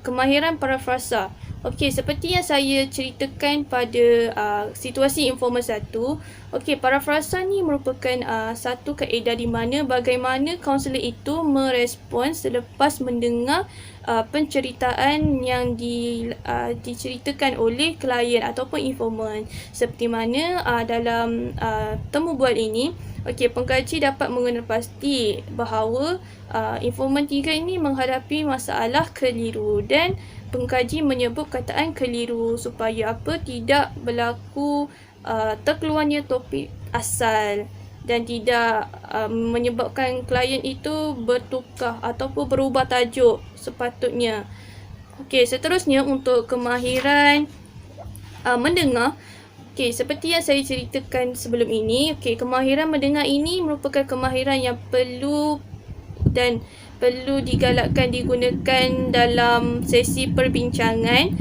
kemahiran parafrasa. Okey, seperti yang saya ceritakan pada situasi informan 1, okey, parafrasa ni merupakan satu kaedah di mana bagaimana kaunselor itu merespon selepas mendengar penceritaan yang diceritakan oleh klien ataupun informan. Seperti mana dalam temu bual ini, okey, pengkaji dapat mengenal pasti bahawa informan 3 ini menghadapi masalah keliru, dan pengkaji menyebut kataan keliru supaya tidak berlaku terkeluarnya topik asal dan tidak menyebabkan klien itu bertukar ataupun berubah tajuk sepatutnya. Okey, seterusnya untuk kemahiran mendengar. Okey, seperti yang saya ceritakan sebelum ini, okey, kemahiran mendengar ini merupakan kemahiran yang perlu digalakkan digunakan dalam sesi perbincangan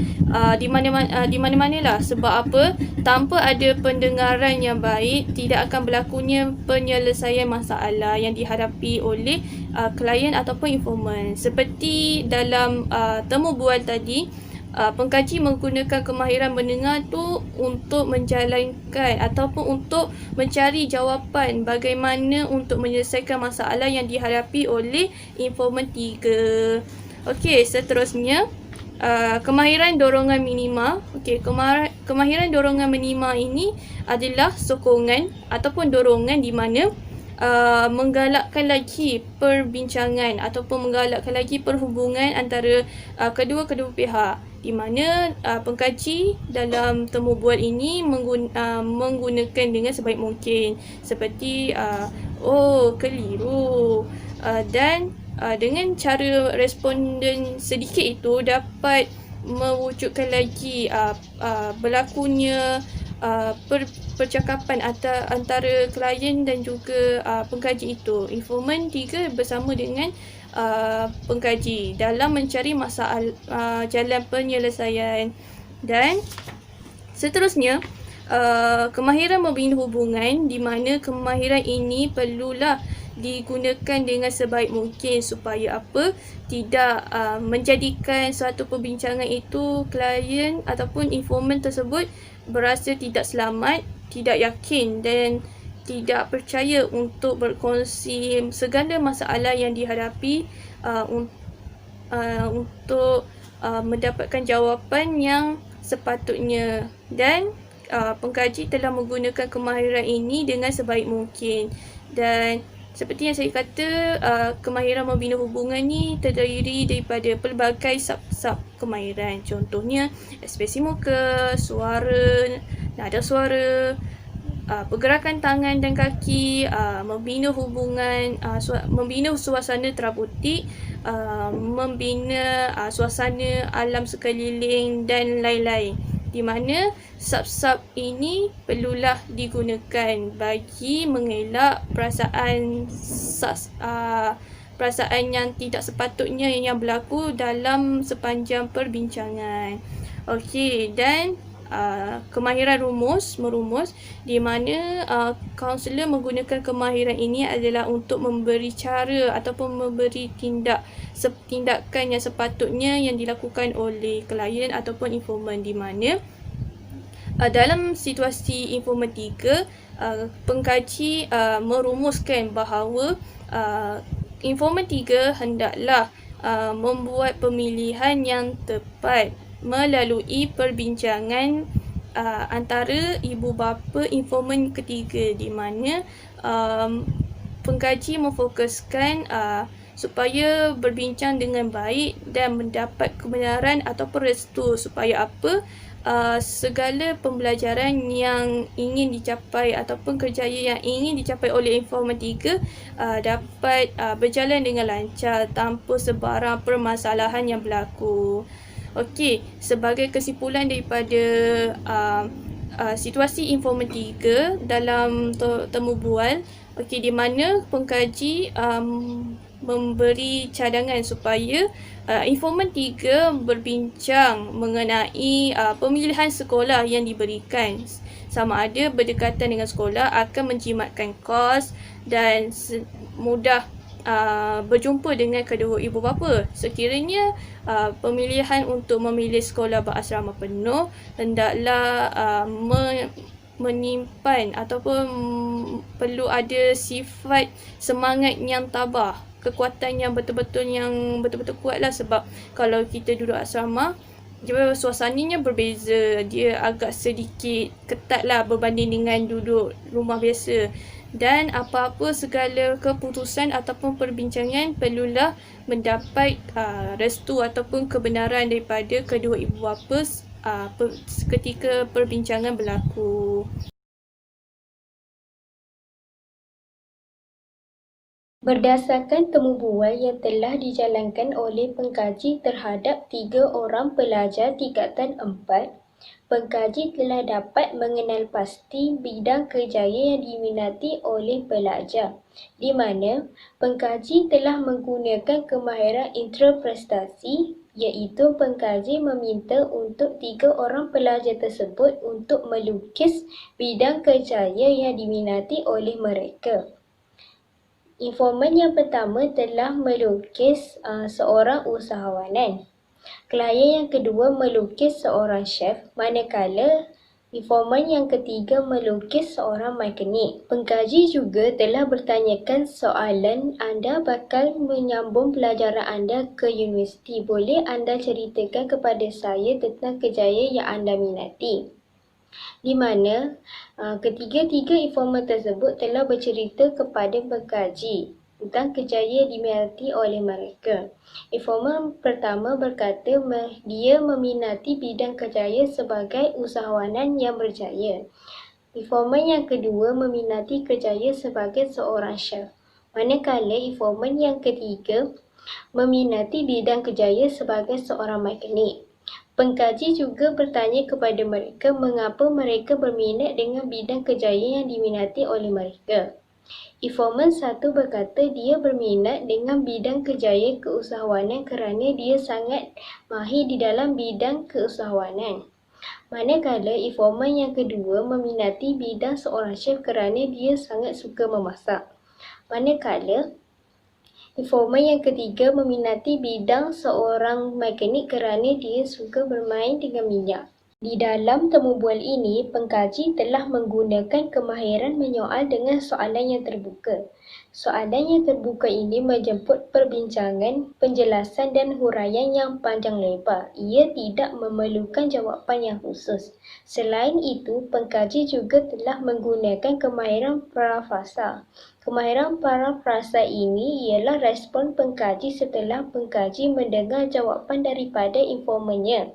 di mana-manalah. Sebab apa? Tanpa ada pendengaran yang baik, tidak akan berlakunya penyelesaian masalah yang dihadapi oleh klien ataupun informan. Seperti dalam temu bual tadi, pengkaji menggunakan kemahiran mendengar tu untuk menjalankan ataupun untuk mencari jawapan bagaimana untuk menyelesaikan masalah yang dihadapi oleh informan 3. Okey, seterusnya kemahiran dorongan minima. Okey, kemahiran dorongan minima ini adalah sokongan ataupun dorongan di mana menggalakkan lagi perbincangan ataupun menggalakkan lagi perhubungan antara kedua pihak, di mana pengkaji dalam temu bual ini menggunakan dengan sebaik mungkin, seperti keliru, dan dengan cara responden sedikit itu dapat mewujudkan lagi berlakunya percakapan antara klien dan juga pengkaji itu. Informan 3 bersama dengan pengkaji dalam mencari jalan penyelesaian. Dan seterusnya kemahiran membina hubungan, di mana kemahiran ini perlulah digunakan dengan sebaik mungkin supaya tidak menjadikan suatu perbincangan itu klien ataupun informan tersebut berasa tidak selamat, tidak yakin dan tidak percaya untuk berkongsi segala masalah yang dihadapi untuk mendapatkan jawapan yang sepatutnya. Dan pengkaji telah menggunakan kemahiran ini dengan sebaik mungkin. Dan Seperti yang saya kata, kemahiran membina hubungan ni terdiri daripada pelbagai sub-sub kemahiran. Contohnya, ekspresi muka, suara, nada suara, pergerakan tangan dan kaki, membina hubungan, membina suasana terabutik, membina suasana alam sekeliling dan lain-lain. Di mana sub-sub ini perlulah digunakan bagi mengelak perasaan yang tidak sepatutnya yang berlaku dalam sepanjang perbincangan. Okey, dan kemahiran merumus di mana kaunselor menggunakan kemahiran ini adalah untuk memberi cara ataupun memberi tindakan yang sepatutnya yang dilakukan oleh klien ataupun informan, di mana dalam situasi informan 3, pengkaji merumuskan bahawa informan 3 hendaklah membuat pemilihan yang tepat melalui perbincangan antara ibu bapa informan ketiga, di mana pengkaji memfokuskan supaya berbincang dengan baik dan mendapat kebenaran ataupun restu supaya segala pembelajaran yang ingin dicapai ataupun kerjaya yang ingin dicapai oleh informan 3 dapat berjalan dengan lancar tanpa sebarang permasalahan yang berlaku. Okey, sebagai kesimpulan daripada situasi informan 3 dalam temu bual, di mana pengkaji memberi cadangan supaya informan 3 berbincang mengenai pemilihan sekolah yang diberikan, sama ada berdekatan dengan sekolah akan menjimatkan kos dan mudah berjumpa dengan kedua ibu bapa. Sekiranya pemilihan untuk memilih sekolah berasrama penuh hendaklah menyimpan ataupun perlu ada sifat semangat yang tabah, kekuatan yang betul-betul kuatlah, sebab kalau kita duduk asrama, suasananya berbeza, dia agak sedikit ketatlah berbanding dengan duduk rumah biasa. Dan apa-apa segala keputusan ataupun perbincangan perlulah mendapat restu ataupun kebenaran daripada kedua ibu bapa ketika perbincangan berlaku. Berdasarkan temu bual yang telah dijalankan oleh pengkaji terhadap 3 orang pelajar tingkatan 4, pengkaji telah dapat mengenal pasti bidang kerjaya yang diminati oleh pelajar, di mana pengkaji telah menggunakan kemahiran intraprestasi, iaitu pengkaji meminta untuk 3 orang pelajar tersebut untuk melukis bidang kerjaya yang diminati oleh mereka. Informan yang pertama telah melukis seorang usahawanan. Klien yang kedua melukis seorang chef, manakala informan yang ketiga melukis seorang mekanik. Pengkaji juga telah bertanyakan soalan, anda bakal menyambung pelajaran anda ke universiti. Boleh anda ceritakan kepada saya tentang kerjaya yang anda minati? Di mana ketiga-tiga informan tersebut telah bercerita kepada pengkaji tentang kerjaya diminati oleh mereka. Informan pertama berkata dia meminati bidang kerjaya sebagai usahawanan yang berjaya. Informan yang kedua meminati kerjaya sebagai seorang chef, manakala informan yang ketiga meminati bidang kerjaya sebagai seorang mekanik. Pengkaji juga bertanya kepada mereka mengapa mereka berminat dengan bidang kerjaya yang diminati oleh mereka. Informan 1 berkata dia berminat dengan bidang kerjaya keusahawanan kerana dia sangat mahir di dalam bidang keusahawanan. Manakala informan yang kedua meminati bidang seorang chef kerana dia sangat suka memasak. Manakala informan yang ketiga meminati bidang seorang mekanik kerana dia suka bermain dengan minyak. Di dalam temu bual ini, pengkaji telah menggunakan kemahiran menyoal dengan soalan yang terbuka. Soalan yang terbuka ini menjemput perbincangan, penjelasan dan huraian yang panjang lebar. Ia tidak memerlukan jawapan yang khusus. Selain itu, pengkaji juga telah menggunakan kemahiran parafrasa. Kemahiran parafrasa ini ialah respon pengkaji setelah pengkaji mendengar jawapan daripada informannya.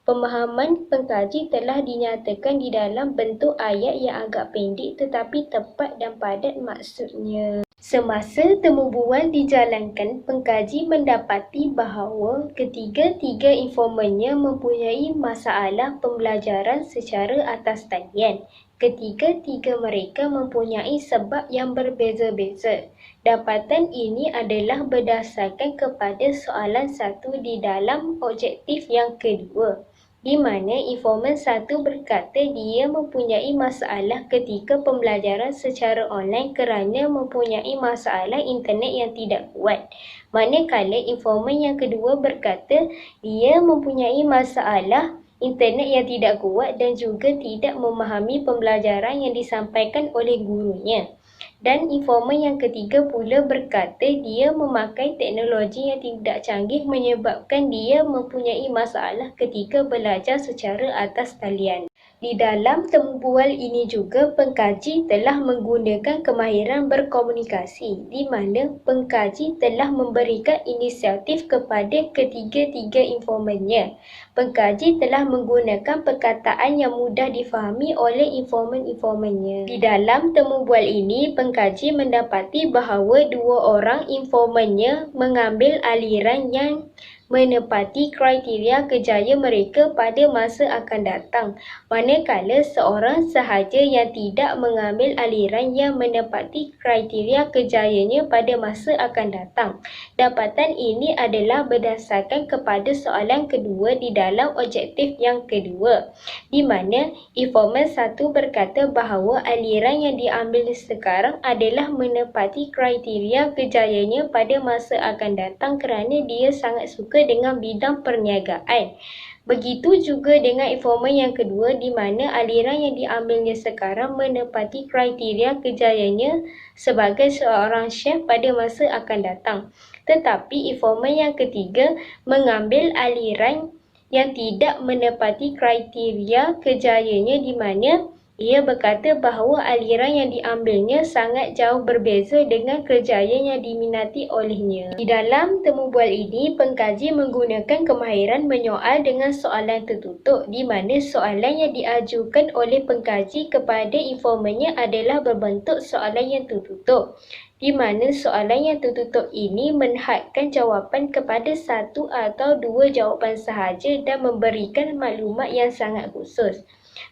Pemahaman pengkaji telah dinyatakan di dalam bentuk ayat yang agak pendek tetapi tepat dan padat maksudnya. Semasa temu bual dijalankan, pengkaji mendapati bahawa ketiga-tiga informannya mempunyai masalah pembelajaran secara atas talian. Ketiga-tiga mereka mempunyai sebab yang berbeza-beza. Dapatan ini adalah berdasarkan kepada soalan satu di dalam objektif yang kedua, di mana informan satu berkata dia mempunyai masalah ketika pembelajaran secara online kerana mempunyai masalah internet yang tidak kuat. Manakala informan yang kedua berkata dia mempunyai masalah internet yang tidak kuat dan juga tidak memahami pembelajaran yang disampaikan oleh gurunya. Dan informan yang ketiga pula berkata dia memakai teknologi yang tidak canggih menyebabkan dia mempunyai masalah ketika belajar secara atas talian. Di dalam temu bual ini juga pengkaji telah menggunakan kemahiran berkomunikasi di mana pengkaji telah memberikan inisiatif kepada ketiga-tiga informannya. Pengkaji telah menggunakan perkataan yang mudah difahami oleh informan-informannya. Di dalam temu bual ini, pengkaji mendapati bahawa dua orang informannya mengambil aliran yang menepati kriteria kerjaya mereka pada masa akan datang, manakala seorang sahaja yang tidak mengambil aliran yang menepati kriteria kerjayanya pada masa akan datang. Dapatan ini adalah berdasarkan kepada soalan kedua di dalam objektif yang kedua, di mana informan satu berkata bahawa aliran yang diambil sekarang adalah menepati kriteria kerjayanya pada masa akan datang kerana dia sangat suka dengan bidang perniagaan. Begitu juga dengan informan yang kedua di mana aliran yang diambilnya sekarang menepati kriteria kerjayanya sebagai seorang chef pada masa akan datang. Tetapi informan yang ketiga mengambil aliran yang tidak menepati kriteria kerjayanya di mana ia berkata bahawa aliran yang diambilnya sangat jauh berbeza dengan kerjaya yang diminati olehnya. Di dalam temu bual ini, pengkaji menggunakan kemahiran menyoal dengan soalan tertutup di mana soalan yang diajukan oleh pengkaji kepada informannya adalah berbentuk soalan yang tertutup, di mana soalan yang tertutup ini menhadkan jawapan kepada satu atau dua jawapan sahaja dan memberikan maklumat yang sangat khusus.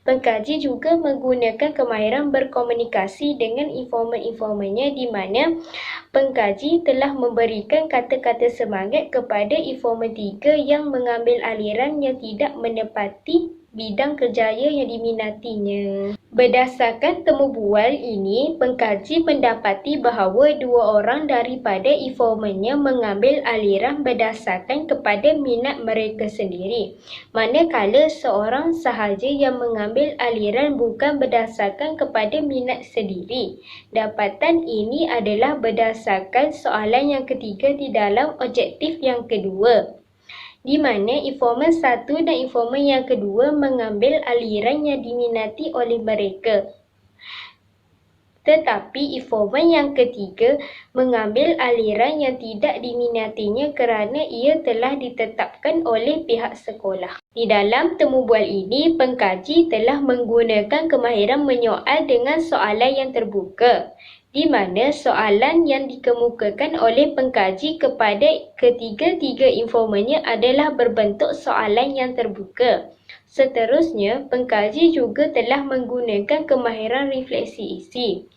Pengkaji juga menggunakan kemahiran berkomunikasi dengan informan-informannya di mana pengkaji telah memberikan kata-kata semangat kepada informan tiga yang mengambil aliran yang tidak menepati bidang kerjaya yang diminatinya. Berdasarkan temu bual ini, pengkaji mendapati bahawa dua orang daripada informannya mengambil aliran berdasarkan kepada minat mereka sendiri, manakala seorang sahaja yang mengambil aliran bukan berdasarkan kepada minat sendiri. Dapatan ini adalah berdasarkan soalan yang ketiga di dalam objektif yang kedua, di mana informan satu dan informan yang kedua mengambil aliran yang diminati oleh mereka. Tetapi informan yang ketiga mengambil aliran yang tidak diminatinya kerana ia telah ditetapkan oleh pihak sekolah. Di dalam temu bual ini, pengkaji telah menggunakan kemahiran menyoal dengan soalan yang terbuka, di mana soalan yang dikemukakan oleh pengkaji kepada ketiga-tiga informannya adalah berbentuk soalan yang terbuka. Seterusnya, pengkaji juga telah menggunakan kemahiran refleksi isi.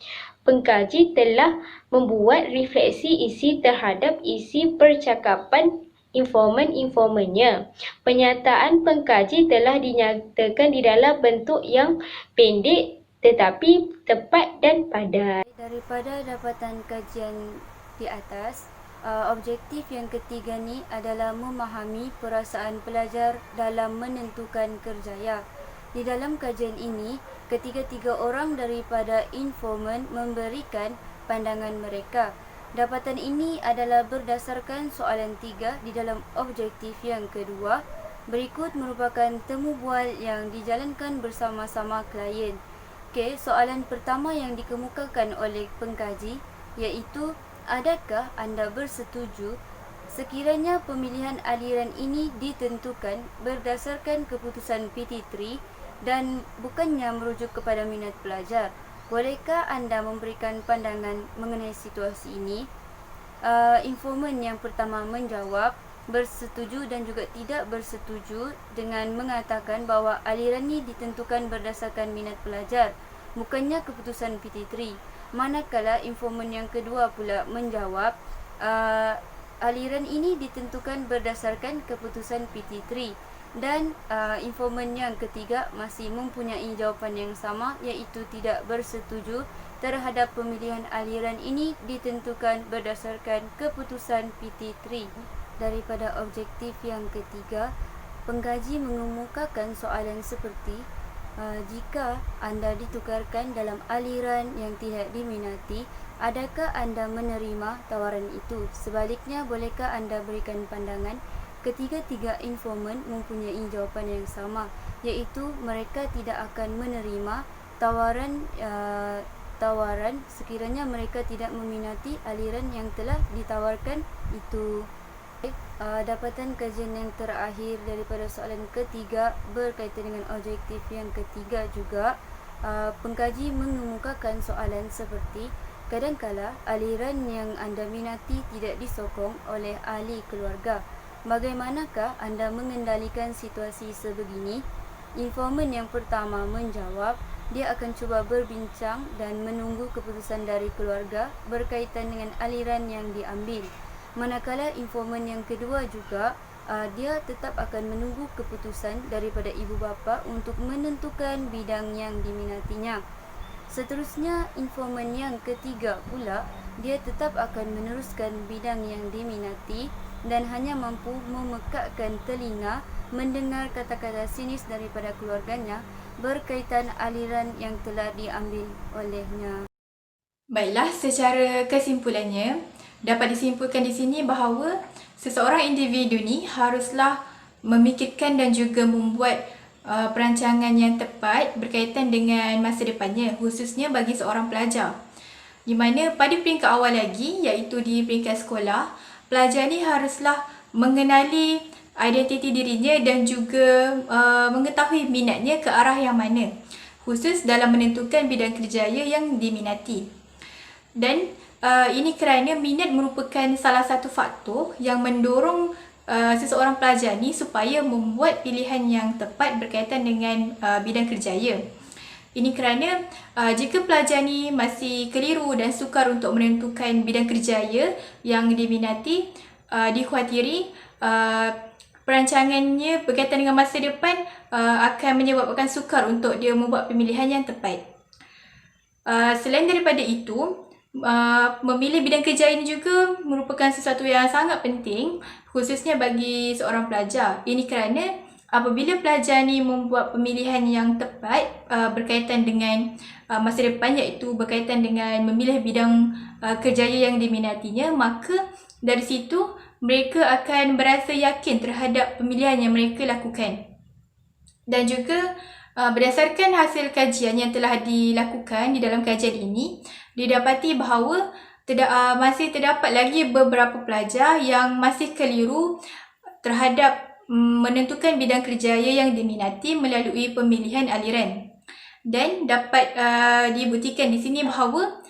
Pengkaji telah membuat refleksi isi terhadap isi percakapan informan-informannya. Penyataan pengkaji telah dinyatakan di dalam bentuk yang pendek tetapi tepat dan padat. Daripada dapatan kajian di atas, Objektif yang ketiga ni adalah memahami perasaan pelajar dalam menentukan kerjaya. Di dalam kajian ini, ketiga-tiga orang daripada informan memberikan pandangan mereka. Dapatan ini adalah berdasarkan soalan 3 di dalam objektif yang kedua. Berikut merupakan temu bual yang dijalankan bersama-sama klien. Okey, soalan pertama yang dikemukakan oleh pengkaji iaitu, adakah anda bersetuju sekiranya pemilihan aliran ini ditentukan berdasarkan keputusan PT3 dan bukannya merujuk kepada minat pelajar? Bolehkah anda memberikan pandangan mengenai situasi ini? Informan yang pertama menjawab bersetuju dan juga tidak bersetuju dengan mengatakan bahawa aliran ini ditentukan berdasarkan minat pelajar, bukannya keputusan PT3. Manakala informan yang kedua pula menjawab aliran ini ditentukan berdasarkan keputusan PT3. Dan informan yang ketiga masih mempunyai jawapan yang sama, iaitu tidak bersetuju terhadap pemilihan aliran ini ditentukan berdasarkan keputusan PT3. Daripada objektif yang ketiga, pengkaji mengemukakan soalan seperti, jika anda ditukarkan dalam aliran yang tidak diminati, adakah anda menerima tawaran itu? Sebaliknya, bolehkah anda berikan pandangan? Ketiga-tiga informan mempunyai jawapan yang sama, iaitu mereka tidak akan menerima tawaran sekiranya mereka tidak meminati aliran yang telah ditawarkan itu. Dapatan kajian yang terakhir daripada soalan ketiga berkaitan dengan objektif yang ketiga juga. Pengkaji mengemukakan soalan seperti, kadangkala aliran yang anda minati tidak disokong oleh ahli keluarga. Bagaimanakah anda mengendalikan situasi sebegini? Informan yang pertama menjawab, dia akan cuba berbincang dan menunggu keputusan dari keluarga berkaitan dengan aliran yang diambil. Manakala informan yang kedua juga, dia tetap akan menunggu keputusan daripada ibu bapa untuk menentukan bidang yang diminatinya. Seterusnya, informan yang ketiga pula, dia tetap akan meneruskan bidang yang diminati dan hanya mampu memekakkan telinga mendengar kata-kata sinis daripada keluarganya berkaitan aliran yang telah diambil olehnya. Baiklah, secara kesimpulannya, dapat disimpulkan di sini bahawa seseorang individu ni haruslah memikirkan dan juga membuat perancangan yang tepat berkaitan dengan masa depannya, khususnya bagi seorang pelajar. Di mana pada peringkat awal lagi, iaitu di peringkat sekolah, pelajar ni haruslah mengenali identiti dirinya dan juga mengetahui minatnya ke arah yang mana, khusus dalam menentukan bidang kerjaya yang diminati. Dan ini kerana minat merupakan salah satu faktor yang mendorong seseorang pelajar ni supaya membuat pilihan yang tepat berkaitan dengan bidang kerjaya. Ini kerana jika pelajar ni masih keliru dan sukar untuk menentukan bidang kerjaya yang diminati, dikhawatiri perancangannya berkaitan dengan masa depan akan menyebabkan sukar untuk dia membuat pemilihan yang tepat. Selain daripada itu, memilih bidang kerjaya ini juga merupakan sesuatu yang sangat penting, khususnya bagi seorang pelajar. Ini kerana apabila pelajar ni membuat pemilihan yang tepat berkaitan dengan masa depan, iaitu berkaitan dengan memilih bidang kerjaya yang diminatinya, maka dari situ mereka akan berasa yakin terhadap pemilihan yang mereka lakukan. Dan juga berdasarkan hasil kajian yang telah dilakukan di dalam kajian ini, didapati bahawa masih terdapat lagi beberapa pelajar yang masih keliru terhadap menentukan bidang kerjaya yang diminati melalui pemilihan aliran. Dan dapat dibuktikan di sini bahawa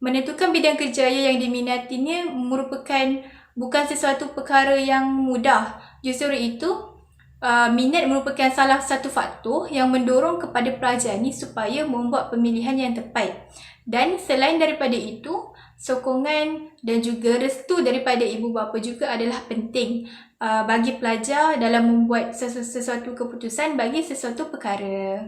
menentukan bidang kerjaya yang diminatinya merupakan bukan sesuatu perkara yang mudah. Justru itu, minat merupakan salah satu faktor yang mendorong kepada pelajar ni supaya membuat pemilihan yang tepat. Dan selain daripada itu, sokongan dan juga restu daripada ibu bapa juga adalah penting bagi pelajar dalam membuat sesuatu keputusan bagi sesuatu perkara.